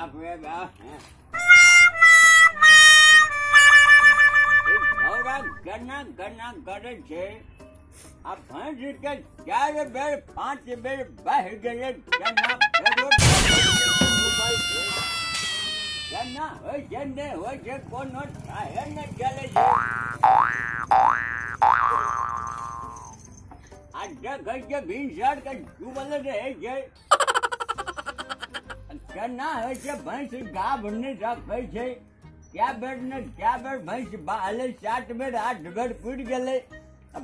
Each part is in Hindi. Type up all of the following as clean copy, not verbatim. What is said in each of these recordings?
बाप रे बाप घना घना करे छे आ भैंस के 4 बेर 5 बेर बह गए घना घना होय छे ने होय छे कोनो थाहे न चले छे आज घर के भींसर के डूबल रहे छे घना होय छे भैंस गाभ ने रखे छे क्या बेर भैंस बाले 7 बेर 8 बेर फूट गए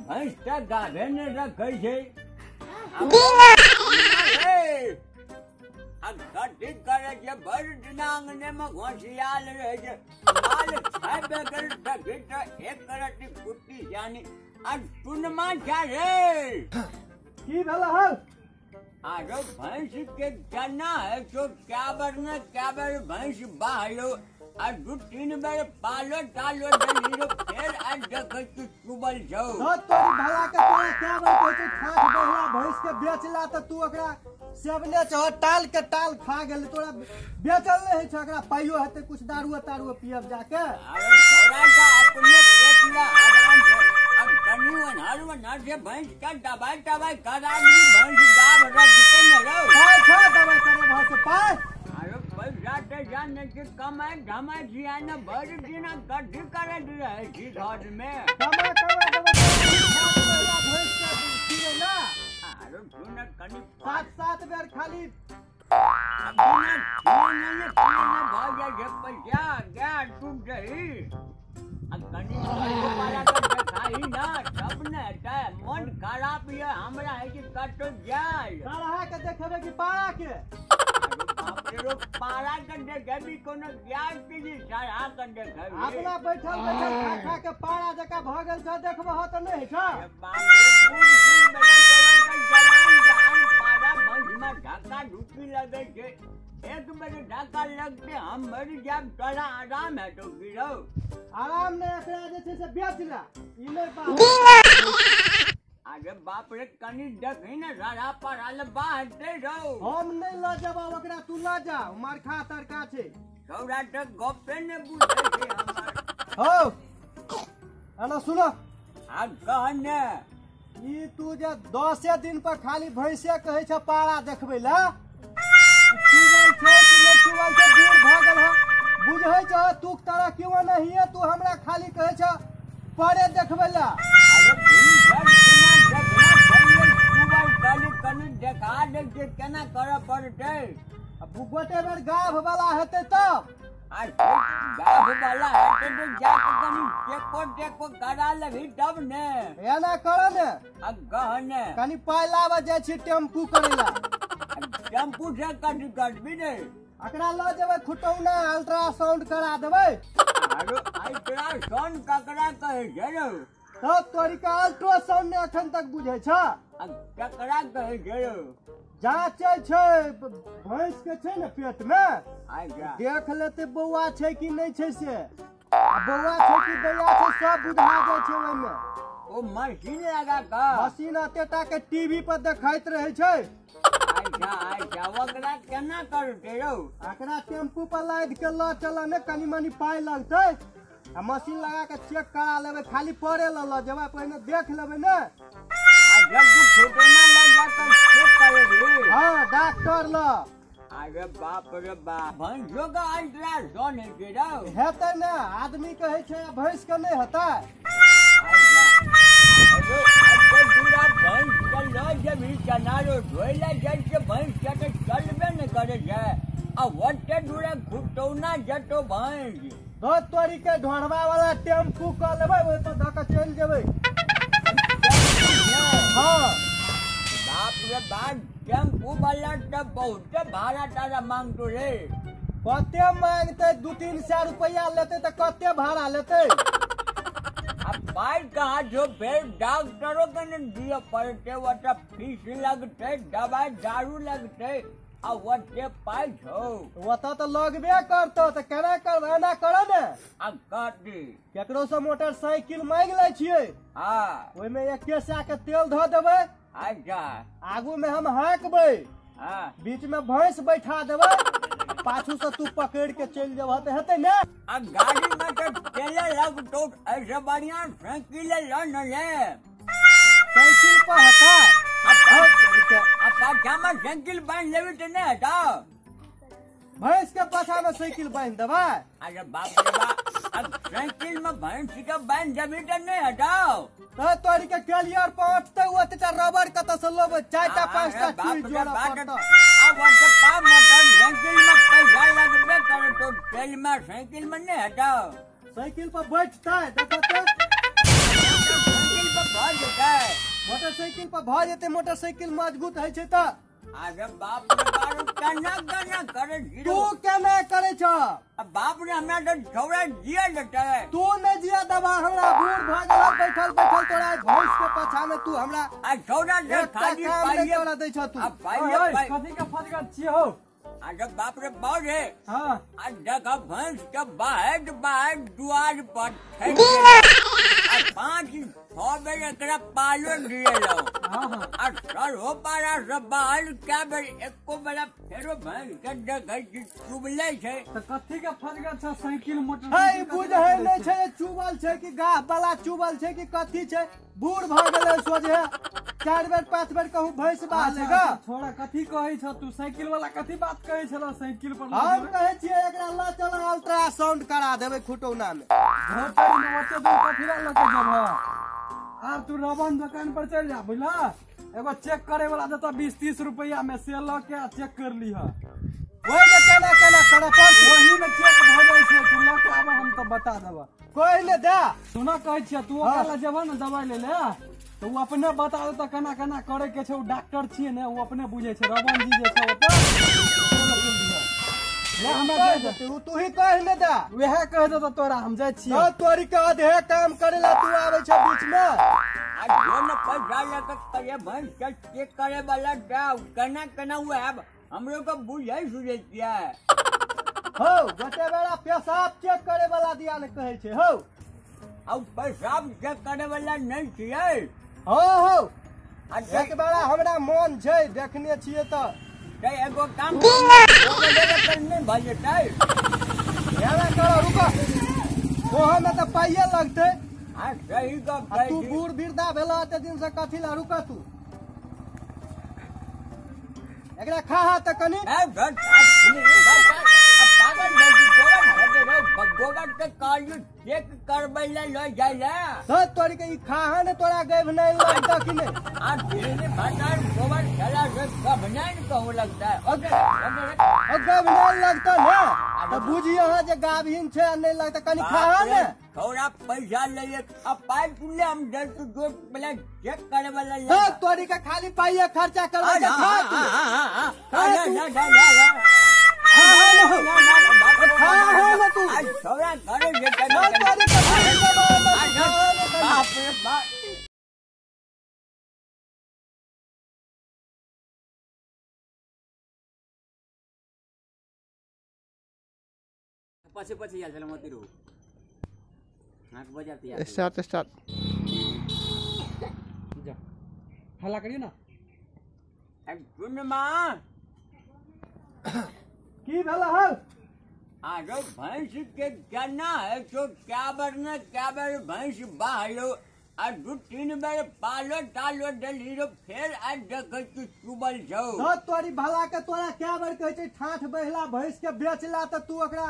भैंस का गाभे ने रखे छे कटी करे छे भर दिन आंगने में घोसियाल रहे छे माल खाबे कर तभी तो एक करती कुत्ती जानी आज टुनमा छा रे की भेला हल आरो भैंस के जाना है तो क्या बेर भैंस बाहलो आ 2-3 बेर पालो टालो दलीरो फिर आज देखे तू चुबल छौ तो तोरी भला के तोरा क्या बात कहै छै खाट बहला भैंस के बेचला त तू ओकरा सेबने छ टाल के टाल खा गेल तोरा बेचल नहीं छ ओकरा पाइयो हेते कुछ दारू पियब जाके अरे थोड़ा सा अपने पेट ला आराम से अब कनीवन हरवन से भैंस का दवाई करा दी भैंस गाभ रखते न रहो काय छ दवाई करे भैंस पाए जाते जाने के कमाई धमाई जिया न भर दिन गड्ढी करे दिया है जी घर में कमा भैंस के पीले ना अरे सुन कनी 7 बेर खाली बिना भाग जाए पैसा क्या टूट गई अब कनी पाला कर खाई ना सब ने मन खराब है हमरा है कि कट जाए सारा के देखबे कि पारा के पारा कर देखे भी कोनो ज्ञान पीजी सारा कर देखे अपना बैठल खा के पारा जका भगल छ देखबह त नहीं छ बाप रे पूरी बड़ा जवान जान पारा भंज में ढाका ढुकी लगे छे एक बार ढाका लगते हम मर जाब तोरा आराम है तो गिरो आराम ने एकरा जे छै से बेचला ई ले बाप अरे बाप रे कनी देखी ना सारा पारा बाहते रहो हम नहीं ल जब ओकरा तू ल जा मार खा तरका छे छौरा त गप्पे ने बुझे छे हमर हो अना सुनो अब कहने ई तू जे 10 दिन पर खाली भैंसे कहै छ पारा देखबै ला चुवल छै कि नहीं चुवल छै दूर भ गेल ह बुझै छ तू तारा क्यों नहीं है तू हमरा खाली कहै छ पारे देखबै ला कनी देखा दे केना करे पड़ते अब गोटे बेर गाभ वाला हेते तब गाभ वाला हेते तो जाके कनी टेको करा लेभी तब ने एना कर ने अब गहने कनी पाई लावे जाय छी टेम्पू करेला टेम्पू से कट भी नहीं एकरा ल जेबै खुटौना अल्ट्रासाउंड करा देबै आरो अल्ट्रासाउंड ककरा कहै छै रे तो तोरी का अल्ट्रासाउंड ने अखन तक बुझै छ ककरा कहै छै रे जांचै छै भैंस के छै ने पेट में आजा देख लेते बौआ छै कि नहीं छै से बौआ छै कि दैया छै सब बुझा जाय छै ओय में ओ मशीन लगा का मशीन अतेटा के टीवी पर देखाइत रहे छै आजा ओकरा केना करते रो एकरा टेम्पू पर लाद के ल चल ने कनी मनी पाई लगतै आ मशीन लगा के चेक करा लेबै खाली पड़े ल जेबै पहिने देख लेबै ने जब तू खुटना लग जाता चेक करे रे हां डॉक्टर ल अरे बाप रे बाप भैंसो का अल्ट्रासाउंड है के रो हेतै ने आदमी कहै छै भैंस के नहीं हेतै भैंस के ल जब किनारो धोइला जाय छै भैंस के चलबे न करे छै आ ओते दूर खुटौना जतो भैंस दो तोरी के ढोरवा वाला टेम्पू क लेबै ओय पर धक चल जेबै हां बाप रे बाप टेम्पू वाला त बहुत भाड़ा तारा मांगतो रे कते मांगते 2-3 सौ रुपया लेते त कते भाड़ा लेते अब पाई कहाँ जो फिर डॉक्टरों के ने दिए पड़ते वो तो फीस लगते दवाई दारू लगते अब वो ते पाई छो वो तो लगबे करतो त केना करबे ना करो ने अब काटी केकरो से मोटरसाइकिल मांग ले छियै हां ओय में 1 केसा के तेल ध देबै अच्छा आगू में हम हाकबै हां बीच में भैंस बैठा देबै पाछू से तू पकड़ के चल जाब तो हेतै ने। आ गाड़ी में तो चले लग तो ऐसे बढ़िया साइकिल लो न ले। साइकिल पर हटा अब पाछा में साइकिल बांध लेवी तो नहीं हटाओ। भैंस के पाछा में साइकिल बांध देबा। अरे बाप रे बाप, अब साइकिल में भैंस के बांध देवी तो नहीं हटाओ। तो तोरी के कैलियर पर उठते हुए तो रबड़ कत से लोब 4टा 5टा चूड़ी जोड़ा पड़ता। अब वो का मोटर साइकिल में पैसा लगबे करे तो तेल में साइकिल में नहीं हटाओ। साइकिल पर बैठता है देखो तो साइकिल पर भाग जाता है। मोटरसाइकिल पर भ जेते, मोटरसाइकिल मजबूत है छै त। अरे बाप रे बाप, केना केना करे तू जीरो। केना करे छ? अब बाप रे हमरा तो छोड़ा जिया देता है। तू न जिया दबा हमरा बूढ़ भ गेल बैठल बैठल तोरा भैंस के पाछा में तू हमरा आ छोड़ा दे खाली पाइए। तोरा दै छ तू। अब पाइए कथि के फटका छिए हो? अरे बाप रे बाप रे, हां आ देखा भैंस के बाहर बाहर द्वार पर फेंक दिया। 5-6 बेर एकरा पालो दिए लो। हां आ सर हो पारा सब बाहर क्या बेर एको बेरा फेरो भैंस के देखै छी चुबले छै। तो कथी के फटका छ? साइकिल मोटर है बुझै नै छै चुबल छै कि गाह वाला चुबल छै कि कथि छै? बूढ़ भ गेलै सोझे 4 बेर 5 बेर कहूं भैंस बाहलेगा। छोड़ा कथी कहै छ तू? साइकिल वाला कथी बात कहै छला? साइकिल पर हम कहै छियै एकरा ल चल अल्ट्रासाउंड करा देबै खुटौना में। घोटै में ओते दूर कथी ला लके जब आब तू रवन दुकान पर चल जा बुझला। एगो चेक करे वाला देता 20-30 रुपया में से ल के चेक कर लीह। ओइ में केना केना करे पड़तै? वही में चेक भ जाय छै। तू ल के आब हम तो बता देब। कोई ने दे सुना कहै छियै तू ओकरा ला जेबा न दवाई ले ले तो वो अपने बता देता केना केना करे के छै। वो डॉक्टर छियै ने, वो अपने बुझै छै। रवन जी जे छै ओतऽ ले हमरा दे दे। तू ही कह ने दे। वह कह देता तोरा हम जाय छियै। तो तोरी के आधे काम करे ला तू आवे छ बीच में। आ जो न पैसा लेके करे भैंस के चेक करे वाला जाओ केना केना हुआ है हम लोग को बुझै सुझै छियै। हो गोटे बेरा पेशाब चेक करे वाला दिया ने कहै छै हो। अब पेशाब चेक करे वाला नहीं छियै। हो हो आ एक बेरा हमरा मन छै देखने छियै त एगो काम नहीं भऽ जेतै। यारा करो रुको ओहा में त पाइए लगतै। आ सही गप आ कहै तू छी। बूढ़ वृद्धा भेला एते दिन से कथी ला रुका तू? एकरा खा त कनी गोबर के कार्य चेक करबै ले लो जाय ले। त तोरी के ई खाहा ने तोरा गैभ नै लगता कि नै? आ दिल्ली भटार गोबर चला से सब नहीं कहू लगता है। ओके गैभ नै लगता ने त बुझियो जे गाभिन छै नै लगता कनी खाहा ने। थोड़ा पैसा ले अब पाई तुले हम दस जो पहले चेक करे वाला ले। त तोरी के खाली पाइए खर्चा करबै के खा तू। थोड़ा करे जे तोरी के बाप रे बाप। पछि पछि हाल्छ ल म तिरो हाथ बजाते यार। स्टार्ट स्टार्ट जा हल्ला करियो ना। सुन माँ की भेला हो? अरे भैंस के कहना है तो क्या बार भैंस बहालो आ 2-3 बेर पालो टालो डलीरो फिर आज देखे तू चुबल छौ। त तोरी भला के तोरा क्या बार कहै छै ठाठ बहिला भैंस के बेचला त तू ओकरा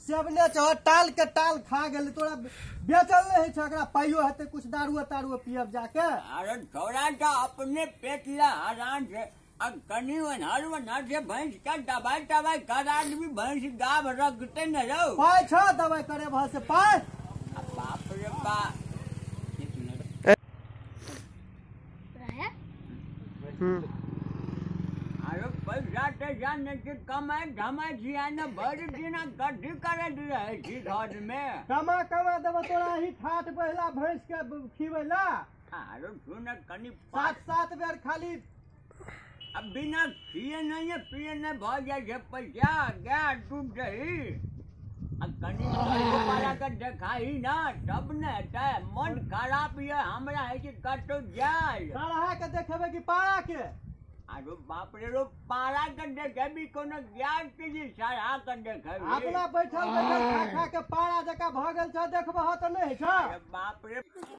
सेबने छ टाल के टाल खा गेल। तोरा बेचल नहीं छै एकरा पाइयो हेतै कुछ दारू तारू पियब जाके। अरे थोड़ा सा अपने पेट ला आराम से अब कनी वनहर से भैंस का दवाई करा भी भैंस गाभ रखते न रहो। पाय छ दवाई करे भ से पाय। बाप रे बाप। अरे पैसा तैसा नहीं कमाए धमाए छिया न भर दिन गड्ढी करे रहे छी घर में। कमा देब तोरा ही ठाठ बहिला भैंस के खिबैला। अरे सुन कनी 7 बेर खाली अब बिना पिए नहीं भ जाए छै पैसा गाय डूब जाही। अब कनी पाला के देखाही ना तब न मन खराब ये हमरा है कि कटो जाए। सारा के देखेबे कि पारा के? अरे बाप रे रो पारा कर देखेबी कोनो ज्ञान के जी सारा कर देखेबी अपना बैठल बैठल खा खा के पारा जका भ गेल छ देखबह त नहीं छ अरे बाप रे